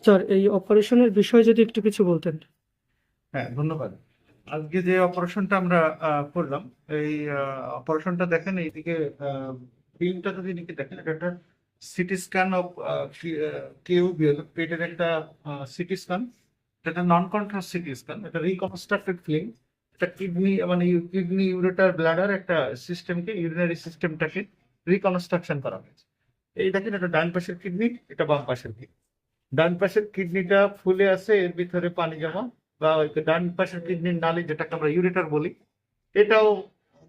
Sir, এই অপারেশনের বিষয়ে যদি একটু কিছু বলতেন। হ্যাঁ, ধন্যবাদ। আজকে যে অপারেশনটা আমরা করলাম, এই অপারেশনটা দেখেন এইদিকে ফিল্মটা যদি এদিকে দেখেন, এটা একটা সিটি স্ক্যান অফ কিউবিয়াল পেটের একটা সিটি স্ক্যান। এটা নন কন্ট্রাস্ট সিটি স্ক্যান, এটা রিকনস্ট্রাক্টেড ফিল্ম। এটা কিডনি মানে কিডনি ইউরেটার ব্লাডার একটা সিস্টেমকে, ইউরিনারি সিস্টেমটাকে রিকনস্ট্রাকশন করা হয়েছে। এই দেখেন, এটা ডান পাশের কিডনি, এটা বাম পাশের কিডনি। ডান পাশের কিডনিটা ফুলে আছে, এর ভিতরে পানি জমা, বা ওই যে ডান পাশের কিডনির নালী যেটাকে আমরা ইউরেটার বলি, এটাও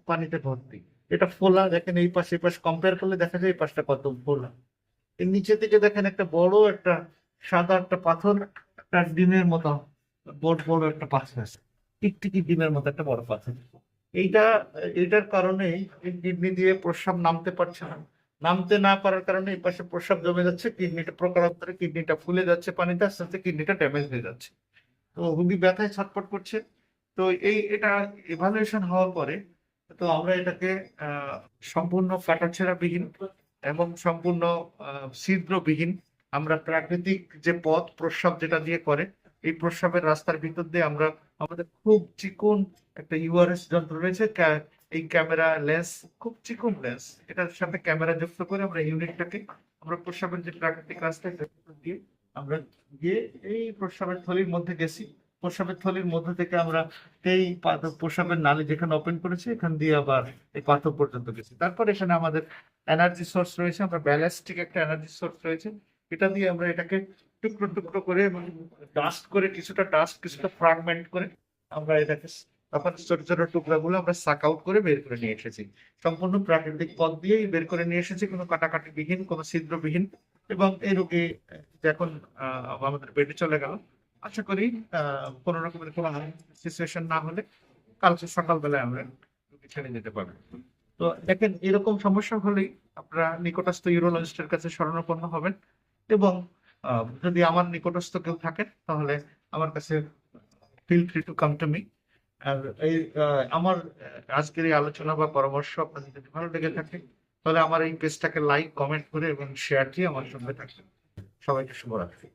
পানিতে ভর্তি। এটা ফোলা, দেখেন এই পাশে এই পাশে কম্পেয়ার করলে দেখা যায় এই পাশটা কত ফোলা। এর নিচে থেকে দেখেন একটা বড় একটা সাদা একটা পাথর, একটা ডিমের মতো বড় বড় একটা পাথর আছে, টিকটিকি ডিমের মতো একটা বড় পাথর। এইটা এইটার কারণে এই কিডনি দিয়ে প্রস্রাব নামতে পারছে না। নামতে না পারার কারণে এই পাশে প্রস্রাব জমে যাচ্ছে, কিডনিটা প্রকারান্তরে কিডনিটা ফুলে যাচ্ছে, পানিতে আস্তে আস্তে কিডনিটা ড্যামেজ হয়ে যাচ্ছে। তো রোগী ব্যথায় ছটফট করছে। তো এটা ইভালুয়েশন হওয়ার পরে তো আমরা এটাকে আহ, সম্পূর্ণ কাটাছেঁড়া বিহীন এবং সম্পূর্ণ ছিদ্রবিহীন, আমরা প্রাকৃতিক যে পথ প্রস্রাব যেটা দিয়ে করে, এই প্রস্রাবের রাস্তার ভিতর দিয়ে আমরা আমাদের খুব চিকন একটা ইউআরএস যন্ত্র রয়েছে, এই ক্যামেরা লেন্স, খুব চিকন লেন্স, এটার সাথে ক্যামেরা যুক্ত করে আমরা ইউনিটটাকে, আমরা প্রস্রাবের যে প্রাকৃতিক রাস্তা এটার ভিতর দিয়ে আমরা গিয়ে এই প্রস্রাবের থলির মধ্যে গেছি। প্রস্রাবের থলির মধ্যে থেকে আমরা এই প্রস্রাবের নালী যেখানে ওপেন করেছি এখান দিয়ে আবার এই পাথর পর্যন্ত গেছি। তারপর এখানে আমাদের এনার্জি সোর্স রয়েছে, আমরা ব্যালাস্টিক একটা এনার্জি সোর্স রয়েছে, এটা দিয়ে আমরা এটাকে টুকরো টুকরো করে এবং ডাস্ট করে, কিছুটা ডাস্ট কিছুটা ফ্রাগমেন্ট করে আমরা এটাকে তখন ছোট ছোট টুকরাগুলো আমরা সাক আউট করে বের করে নিয়ে এসেছি। সম্পূর্ণ প্রাকৃতিক পথ দিয়েই বের করে নিয়ে এসেছি, কোনো কাটাকাটি বিহীন, কোনো ছিদ্রবিহীন। এবং এই রোগী এখন আমাদের বেডে চলে গেল। আশা করি কোনো রকমের কোনো সিচুয়েশন না হলে কালকে সকালবেলায় আমরা রোগী ছেড়ে যেতে পারবো। তো দেখেন, এরকম সমস্যা হলেই আপনারা নিকটস্থ ইউরোলজিস্টের কাছে শরণাপন্ন হবেন। এবং যদি আমার নিকটস্থ কেউ থাকেন তাহলে আমার কাছে feel free to come to me. আর এই আমার আজকের এই আলোচনা বা পরামর্শ আপনাদের যদি ভালো লেগে থাকে তাহলে আমার এই পেজটাকে লাইক কমেন্ট করে এবং শেয়ার দিয়ে আমার সঙ্গে থাকবেন। সবাইকে শুভরাত্রি।